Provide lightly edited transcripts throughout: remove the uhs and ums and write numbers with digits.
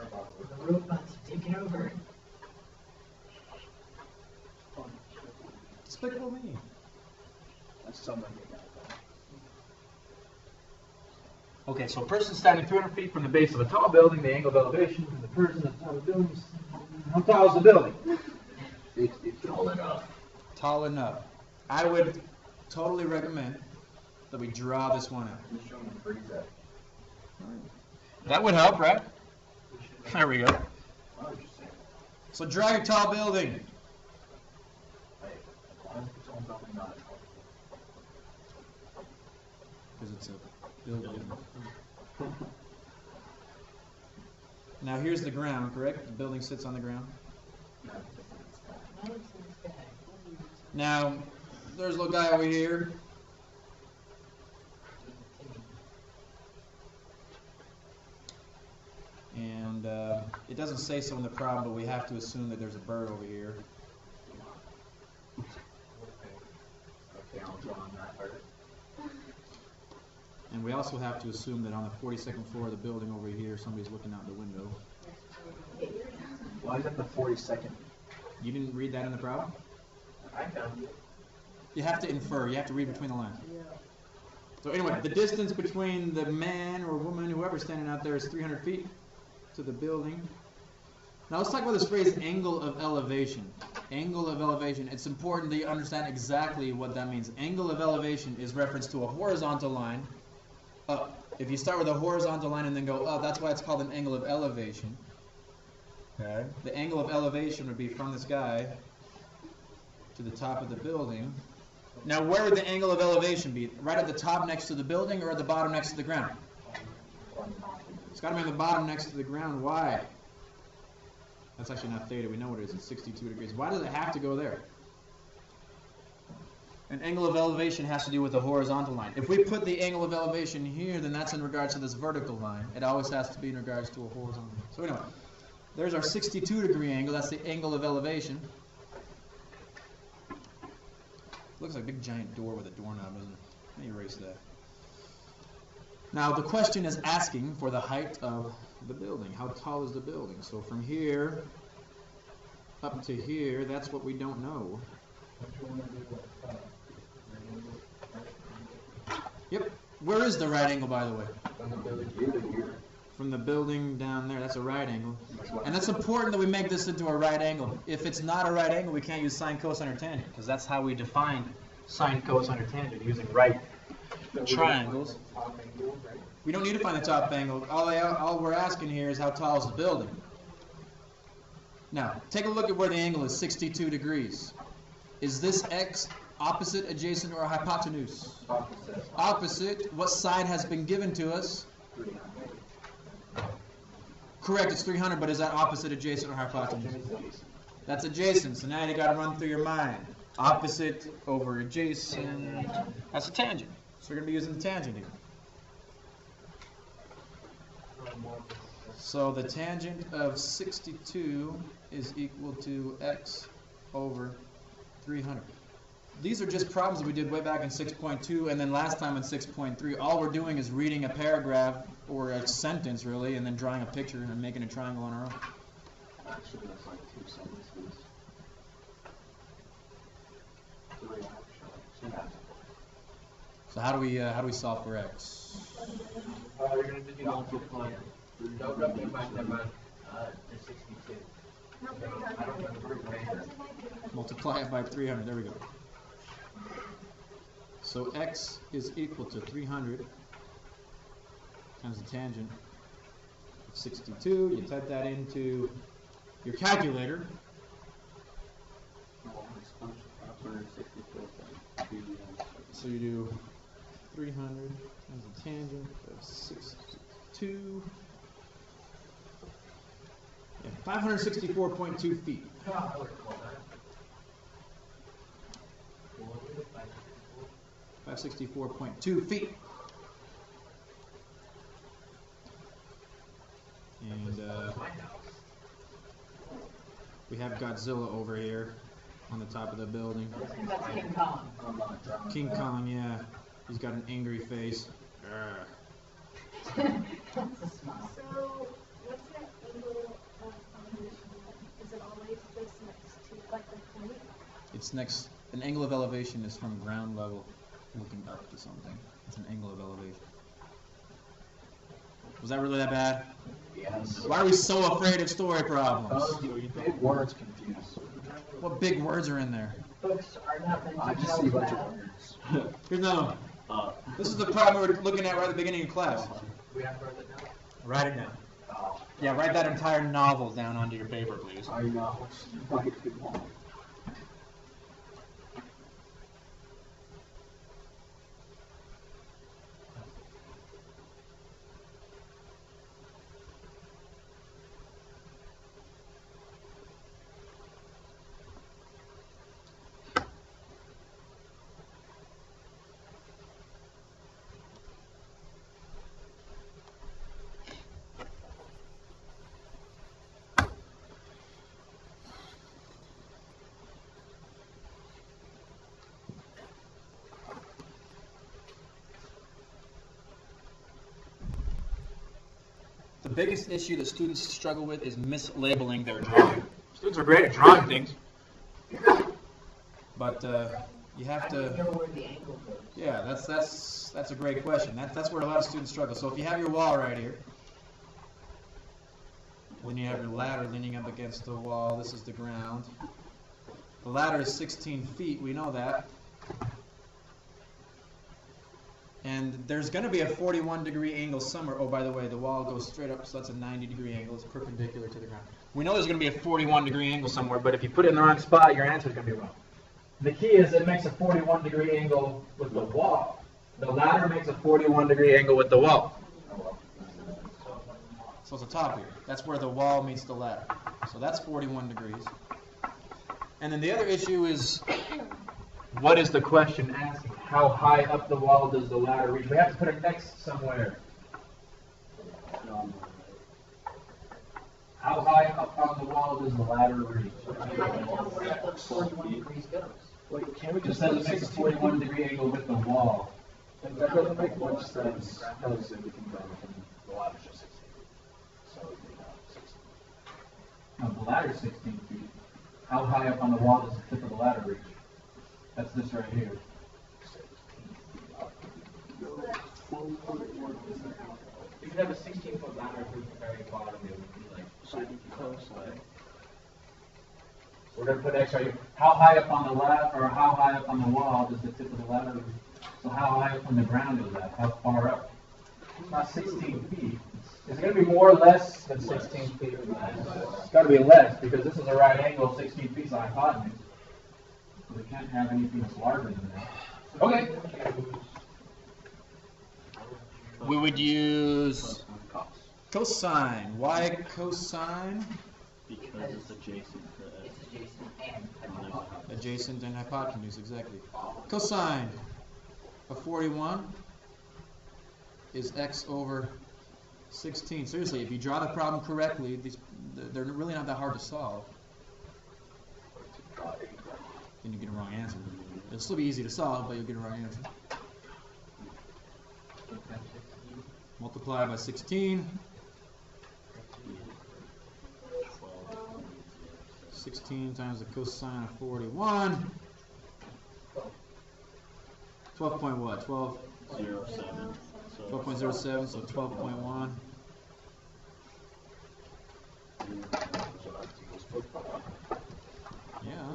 The robots are taking over. Despicable Me. That's someone getting out of that. Okay, so a person standing 200 feet from the base of a tall building, the angle of elevation from the person at the top of the building. How tall is the building? It's tall enough. Tall enough. I would totally recommend that we draw this one out. Just show them the freeze that. That would help, right? There we go. I was just saying. So draw your tall building. Hey, as long as it's on building, not a tall. Because it's a building. Now here's the ground, correct? The building sits on the ground. Now, there's a little guy over here. And it doesn't say so in the problem, but we have to assume that there's a bird over here. Okay, I'll draw on that part. And we also have to assume that on the 42nd floor of the building over here, somebody's looking out the window. Why is that the 42nd? You didn't read that in the problem? I found it. You have to infer. You have to read between the lines. So anyway, the distance between the man or woman, whoever's standing out there, is 300 feet to the building. Now let's talk about this phrase, angle of elevation. Angle of elevation. It's important that you understand exactly what that means. Angle of elevation is reference to a horizontal line up. If you start with a horizontal line and then go up, that's why it's called an angle of elevation. Okay. The angle of elevation would be from this guy to the top of the building. Now, where would the angle of elevation be? Right at the top next to the building or at the bottom next to the ground? It's got to be on the bottom next to the ground. Why? That's actually not theta. We know what it is. It's 62 degrees. Why does it have to go there? An angle of elevation has to do with the horizontal line. If we put the angle of elevation here, then that's in regards to this vertical line. It always has to be in regards to a horizontal line. So anyway, there's our 62-degree angle. That's the angle of elevation. Looks like a big giant door with a doorknob, doesn't it? Let me erase that. Now the question is asking for the height of the building. How tall is the building? So from here up to here, that's what we don't know. Yep. Where is the right angle, by the way? From the building here to here. From the building down there. That's a right angle. And that's important that we make this into a right angle. If it's not a right angle, we can't use sine, cosine, or tangent, because that's how we define sine, cosine, or tangent, using right triangles. We don't need to find the top angle. All we're asking here is how tall is the building. Now, take a look at where the angle is, 62 degrees. Is this x opposite, adjacent, or hypotenuse? Opposite. Opposite. What side has been given to us? Correct, it's 300, but is that opposite, adjacent, or hypotenuse? That's adjacent, so now you got to run through your mind. Opposite over adjacent. That's a tangent. So we're going to be using the tangent here. So the tangent of 62 is equal to x over 300. These are just problems that we did way back in 6.2 and then last time in 6.3. All we're doing is reading a paragraph or a sentence, really, and then drawing a picture and making a triangle on our own. Actually, that's like two sentences. Three, actually. So how do we solve for x? You're going to do multiply. Don't multiply them by the 62. I don't remember. Multiply it by 300. There we go. So x is equal to 300 times the tangent of 62. You type that into your calculator. So you do 300 times the tangent of 62. Yeah, 564.2 feet. 564.2 feet. And we have Godzilla over here on the top of the building. That's King Kong. King Kong, yeah. He's got an angry face. That's a smile. So, what's that angle It's next. An angle of elevation is from ground level looking up to something. It's an angle of elevation. Was that really that bad? Yes. Why are we so afraid of story problems? Big words confuse. What big words are in there? Books are not meant I to just tell see a bunch of facts. words. Here's another one. This is the problem we were looking at right at the beginning of class. We have to write that down? Write it down. Yeah, write that entire novel down onto your paper, please. I know. Like, good one. The biggest issue that students struggle with is mislabeling their drawing. Students are great at drawing things, but you have I don't to. know where the angle goes. Yeah, that's a great question. That's where a lot of students struggle. So if you have your wall right here, then you have your ladder leaning up against the wall. This is the ground. The ladder is 16 feet. We know that. And there's going to be a 41-degree angle somewhere. Oh, by the way, the wall goes straight up, so that's a 90-degree angle. It's perpendicular to the ground. We know there's going to be a 41-degree angle somewhere, but if you put it in the wrong spot, your answer is going to be wrong. The key is it makes a 41-degree angle with the wall. The ladder makes a 41-degree angle with the wall. So it's the top here. That's where the wall meets the ladder. So that's 41 degrees. And then the other issue is, what is the question asking? How high up the wall does the ladder reach? We have to put an X somewhere. How high up on the wall does the ladder reach? Where the 41 degrees goes. Wait, can't we It just says have it a makes a 16 41-degree angle with the wall. That doesn't make much sense. Because everything down from the ladder's just 16 feet. So it'd be about 16. No, the ladder's 16 feet. How high up on the wall does the tip of the ladder reach? That's this right here. You could have a 16-foot ladder through the very bottom, it would be like 5 feet away. We're going to put X right here. How high up on the ladder, or how high up on the wall does the tip of the ladder reach? So how high up from the ground is that? How far up? It's not 16 feet. Is it going to be more or less than 16 feet? It's got to be less, because this is a right angle, 16 feet is a hypotenuse. So we can't have anything that's larger than that. Okay. We would use cosine. Why cosine? Because it's adjacent to It's adjacent and hypotenuse. Adjacent and hypotenuse, exactly. Cosine of 41 is x over 16. Seriously, if you draw the problem correctly, they're really not that hard to solve. Then you get a wrong answer. It'll still be easy to solve, but you'll get a wrong answer. Multiply by 16. 16 times the cosine of 41. 12 point what? 12? 0.07. 12.07, so 12.1. Yeah.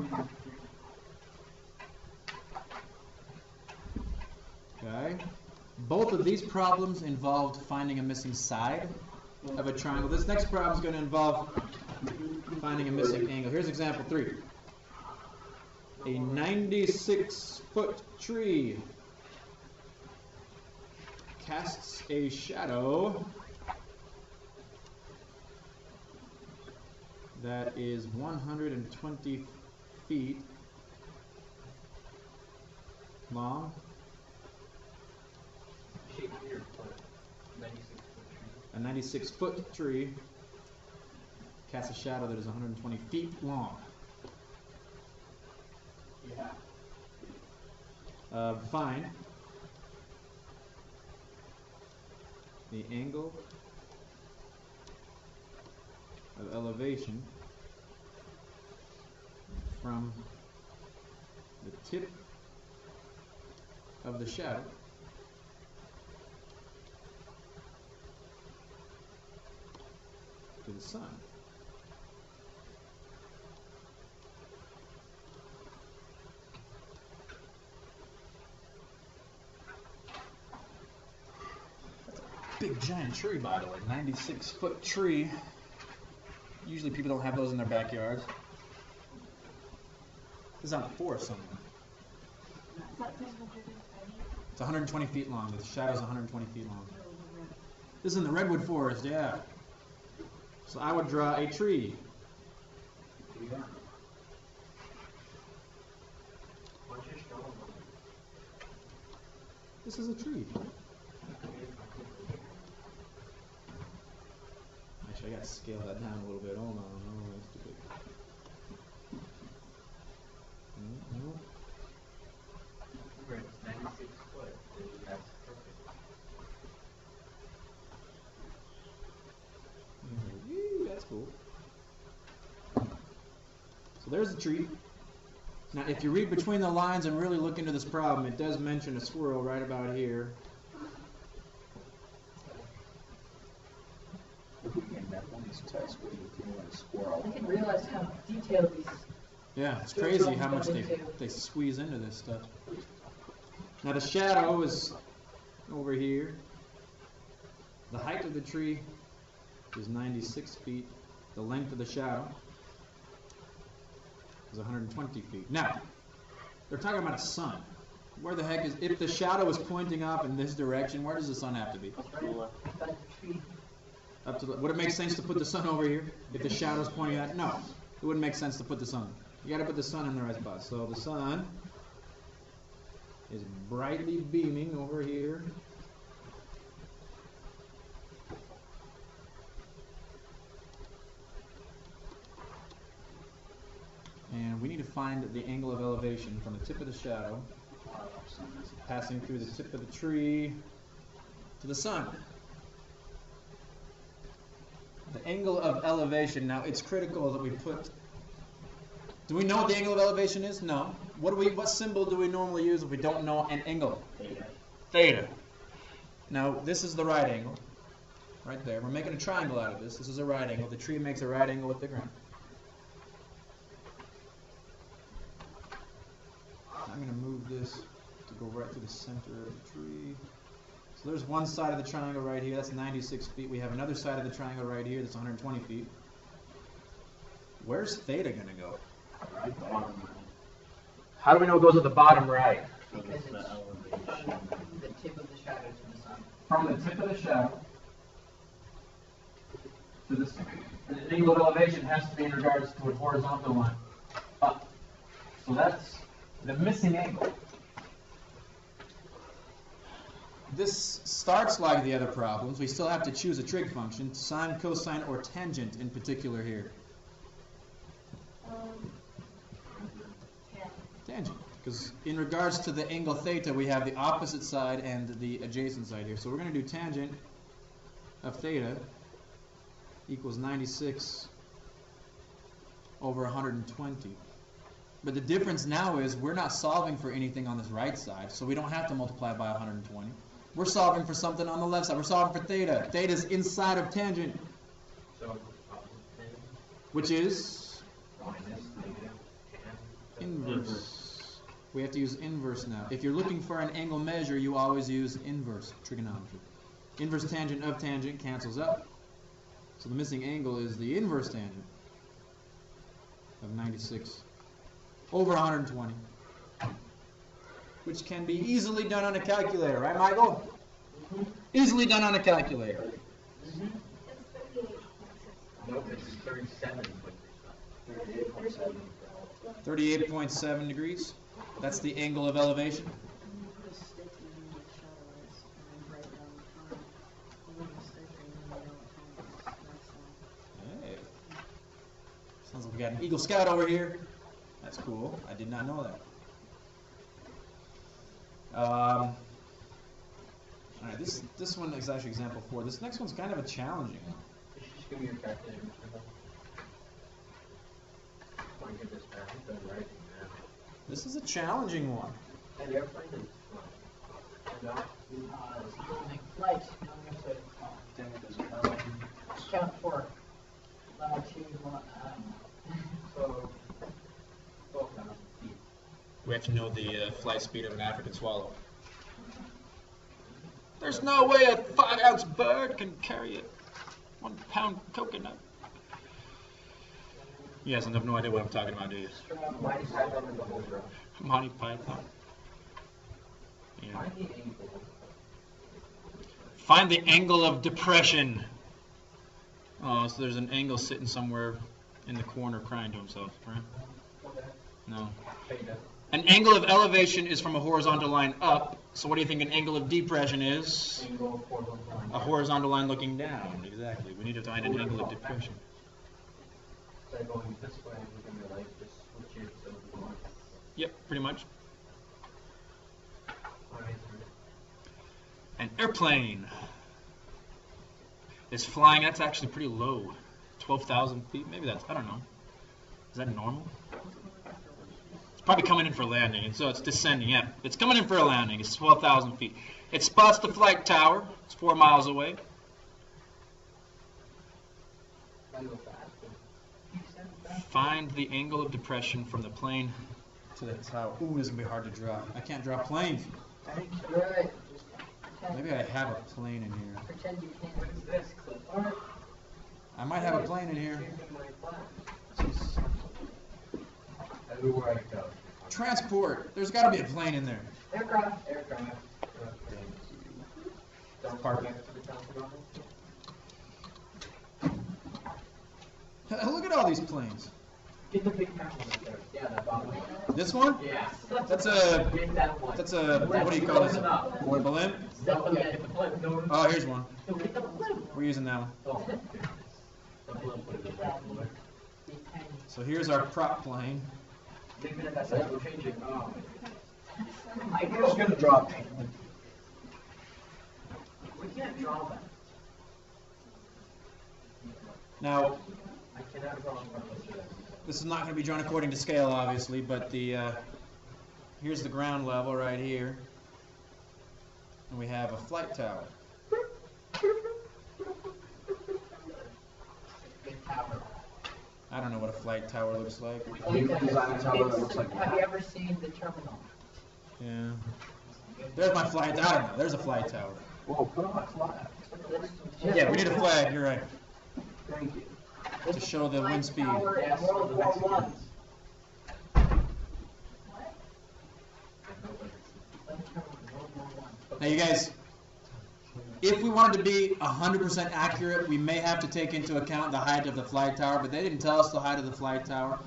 Okay. Both of these problems involved finding a missing side of a triangle. This next problem is going to involve finding a missing angle. Here's example 3. A 96-foot tree casts a shadow that is 120 feet long. A 96-foot tree casts a shadow that is 120 feet long. Find the angle of elevation from the tip of the shadow to the sun. Big giant tree, by the way, 96-foot tree. Usually people don't have those in their backyards. This is out in the forest somewhere. It's 120 feet long. The shadow's 120 feet long. This is in the Redwood Forest, yeah. So I would draw a tree. This is a tree. Actually, I got to scale that down a little bit. Hold on. Oh, that's too big. No. Remember, it's 96 foot. That's perfect. Woo, that's cool. So there's the tree. Now, if you read between the lines and really look into this problem, it does mention a squirrel right about here. I didn't realize how detailed these. Yeah, it's crazy how much they squeeze into this stuff. Now the shadow is over here. The height of the tree is 96 feet. The length of the shadow is 120 feet. Now, they're talking about a sun. Where the heck is, if the shadow is pointing off in this direction, where does the sun have to be? Up to the, would it make sense to put the sun over here if the shadow's pointing at? No, it wouldn't make sense to put the sun. You got to put the sun in the right spot. So the sun is brightly beaming over here. And we need to find the angle of elevation from the tip of the shadow, passing through the tip of the tree to the sun. The angle of elevation, now it's critical that we put, do we know what the angle of elevation is? No. What symbol do we normally use if we don't know an angle? Theta. Theta. Now this is the right angle, right there. We're making a triangle out of this. This is a right angle. The tree makes a right angle with the ground. I'm going to move this to go right to the center of the tree. So there's one side of the triangle right here. That's 96 feet. We have another side of the triangle right here. That's 120 feet. Where's theta going to go? Right bottom. How do we know it goes at the bottom right? So Because that's the it's elevation. the tip of the shadow to the sun. From the tip of the shadow to the sun. And the angle of elevation has to be in regards to a horizontal line up. So that's the missing angle. This starts like the other problems. We still have to choose a trig function, sine, cosine, or tangent in particular here. Tangent. Because in regards to the angle theta, we have the opposite side and the adjacent side here. So we're going to do tangent of theta equals 96 over 120. But the difference now is we're not solving for anything on this right side, so we don't have to multiply by 120. We're solving for something on the left side. We're solving for theta. Theta is inside of tangent, So, which is minus negative tan. inverse. We have to use inverse now. If you're looking for an angle measure, you always use inverse trigonometry. Inverse tangent of tangent cancels out. So the missing angle is the inverse tangent of 96 over 120, which can be easily done on a calculator, right, Michael? Easily done on a calculator. Nope, it's 37. 38.7 degrees. That's the angle of elevation. Hey. Sounds like we got an Eagle Scout over here. That's cool. I did not know that. All right, this one is actually example 4. This next one's kind of a challenging one. Just give me your calculator. Want to get this back? It's been writing now. This is a challenging one. And airplane is flying. Flight, count for longitude, So, 12,000 feet. We have to know the flight speed of an African swallow. There's no way a 5-ounce bird can carry a 1-pound coconut. You guys have no idea what I'm talking about, do you? Mighty Python and the whole row. Monty Python. Yeah. Find the angle. Find the angle of depression. Oh, so there's an angle sitting somewhere in the corner crying to himself, right? No. An angle of elevation is from a horizontal line up. So what do you think an angle of depression is? Angle of horizontal line. A horizontal line looking down. Exactly. We need to find an angle of depression. So going this way, we're going to like just switch it so we want. Yep, pretty much. Alright, An airplane is flying. That's actually pretty low. 12,000 feet. Maybe that's, I don't know. Is that normal? It's probably coming in for landing, and so it's descending. Yeah, it's coming in for a landing. It's 12,000 feet. It spots the flight tower. It's 4 miles away. I go fast. Find the angle of depression from the plane to the tower. Ooh, this is going to be hard to draw. I can't draw planes. Right. Maybe I have a plane in here. Pretend you can't. What is this? Clip art? I might have a plane in here. Everywhere I go. Transport. There's got to be a plane in there. Aircraft. Aircraft. Don't Park. park next to the transport. Look at all these planes. Get the big camera right there. Yeah, that bottom one. This one? Yes. That's a, Get that one. what do you call this? Up. A balloon? No, yeah, get the blimp. No, Oh, here's one. get the blimp. We're using that one. Oh, okay. The blimp would have been right below. So here's our prop plane. Leave it at that side. We'll change it. Oh. I was gonna drop. We can't draw that. Now, I cannot draw in front of us. this is not going to be drawn according to scale, obviously, but the here's the ground level right here. And we have a flight tower. Big tower. I don't know what a flight tower looks like. You can design a tower that looks like Have you that. ever seen the terminal? Yeah. There's my flight. I don't know. There's a flight tower. Whoa, put on my flag. Yeah, we need a flag. You're right. Thank you. To show the wind speed. Tower in World War I. Now, you guys, if we wanted to be 100% accurate, we may have to take into account the height of the flight tower, but they didn't tell us the height of the flight tower.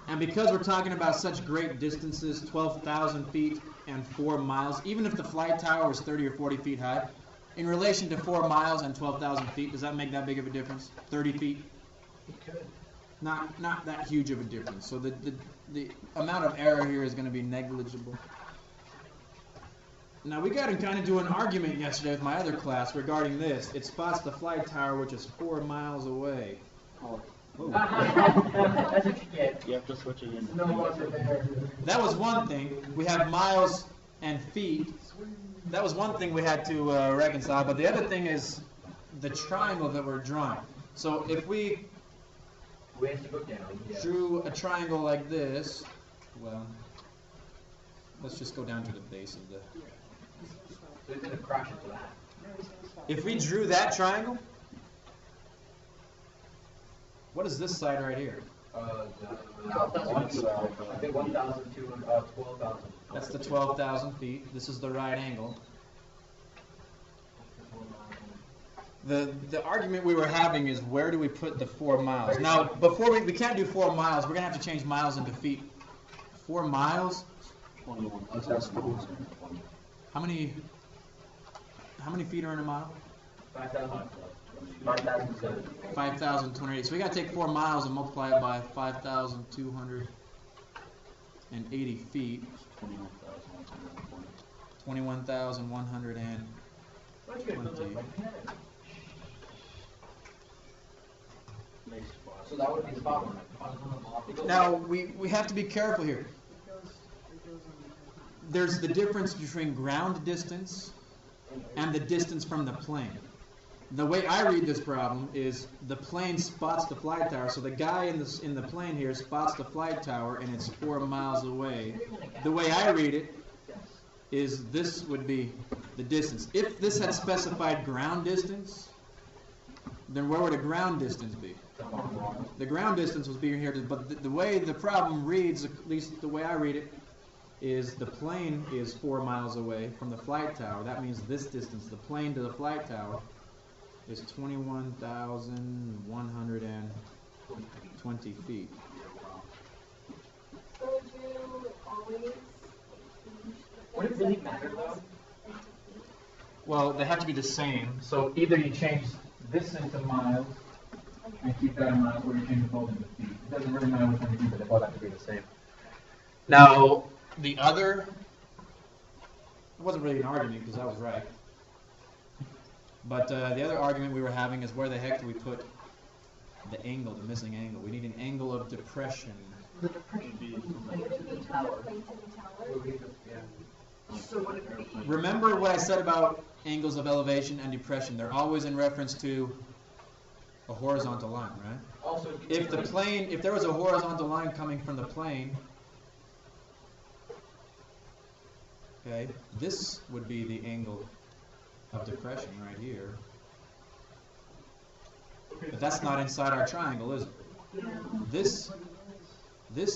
And because we're talking about such great distances, 12,000 feet and 4 miles, even if the flight tower was 30 or 40 feet high, in relation to 4 miles and 12,000 feet, does that make that big of a difference? 30 feet? Not that huge of a difference. So the amount of error here is going to be negligible. Now, we got to kind of do an argument yesterday with my other class regarding this. It spots the flight tower, which is 4 miles away. Oh. That's what you get. You have to switch it in. No longer there. That was one thing. We have miles and feet. That was one thing we had to reconcile. But the other thing is the triangle that we're drawing. So if we We have to go down. Yeah. drew a triangle like this, well, let's just go down to the base of the... We're going to crash into that. If we drew that triangle, what is this side right here? One side. I think 1,200, 12,000. That's the 12,000 feet. This is the right angle. The argument we were having is where do we put the 4 miles? Now, before we can't do 4 miles. We're going to have to change miles into feet. 4 miles? 21. That's cool. How many feet are in a mile? 5,000. 5,000. 5,280. So we got to take 4 miles and multiply it by 5,280 feet. 21,120. So that would be the bottom. Now we have to be careful here. there's the difference between ground distance and the distance from the plane. The way I read this problem is the plane spots the flight tower, so the guy in the plane here spots the flight tower, and it's 4 miles away. The way I read it is this would be the distance. If this had specified ground distance, then where would a ground distance be? The ground distance would be here, but the way the problem reads, at least the way I read it, is the plane is 4 miles away from the flight tower. That means this distance, the plane to the flight tower, is 21,120 feet. So would you always? Would it really matter though? Well, they have to be the same. So either you change this into miles and keep that in miles, or you change both into feet. It doesn't really matter which one you do, but they both have to be the same. Now, the other, It wasn't really an argument because I was right. But the other argument we were having is where the heck do we put the angle, the missing angle? We need an angle of depression. The depression plane to the tower. So would it be? Remember what I said about angles of elevation and depression. They're always in reference to a horizontal line, right? Also, If there was a horizontal line coming from the plane, okay, this would be the angle of depression right here. But that's not inside our triangle, is it? This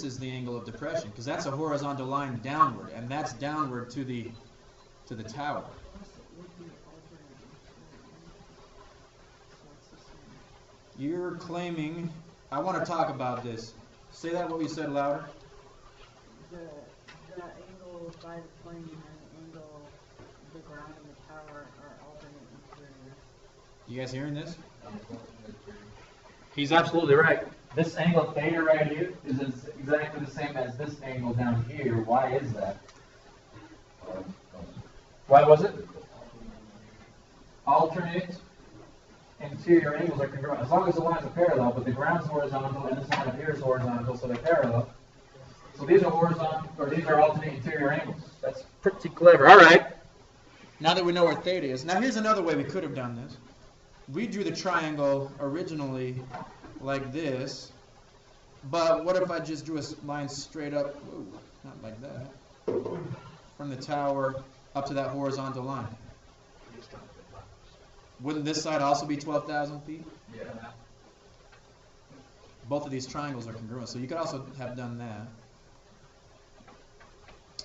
is the angle of depression, because that's a horizontal line downward, and that's downward to the tower. You're claiming, I want to talk about this. Say that what you said louder. The angle by the plane and the angle of the ground and the tower are alternate interior. You guys hearing this? he's absolutely right. This angle theta right here is exactly the same as this angle down here. Why is that? Why was it? Alternate interior angles are congruent. As long as the lines are parallel, but the ground's horizontal and this line up here is horizontal, so they're parallel. So these are horizontal, or these are alternate interior angles. That's pretty clever. All right. Now that we know where theta is. Now here's another way we could have done this. We drew the triangle originally like this, but what if I just drew a line straight up, whoa, not like that, from the tower up to that horizontal line? Wouldn't this side also be 12,000 feet? yeah. Both of these triangles are congruent, so you could also have done that.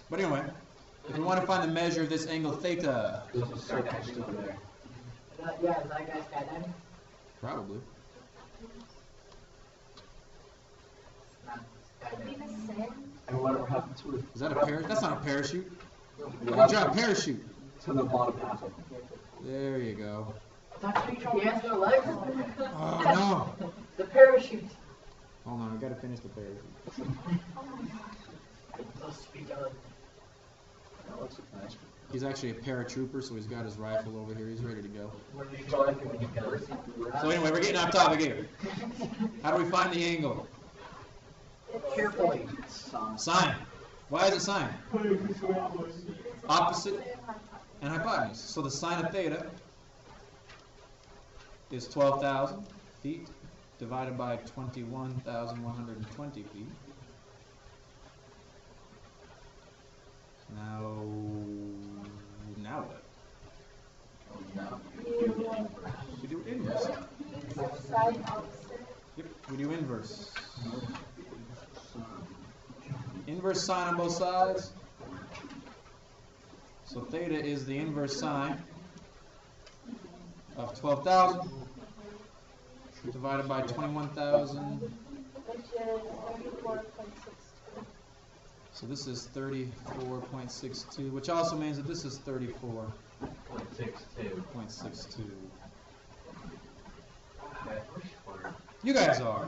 But anyway, if we want to find the measure of this angle theta, There's a circle still there. Yeah, is that guy skydiving? probably. Not Could we skydiving. just say? And whatever happened to it? Is that a parachute? That's not a parachute. You You have drop a parachute. to the bottom half of it. There you go. That's what you trying to answer the legs? Oh no! The parachute. Hold on, we gotta finish the parachute. Let's speak of it. That looks nice. He's actually a paratrooper, so he's got his rifle over here. He's ready to go. What do you call it when you go? So anyway, we're getting off topic here. How do we find the angle? Carefully. Sine. Why is it sine? Opposite and hypotenuse. So the sine of theta is 12,000 feet divided by 21,120 feet. Now what? We do inverse. Side opposite. Yep, we do inverse. Inverse sine on both sides. So theta is the inverse sine of 12,000 divided by 21,000. Which is 34.62. So this is 34.62, which also means that this is 34.62. You guys are.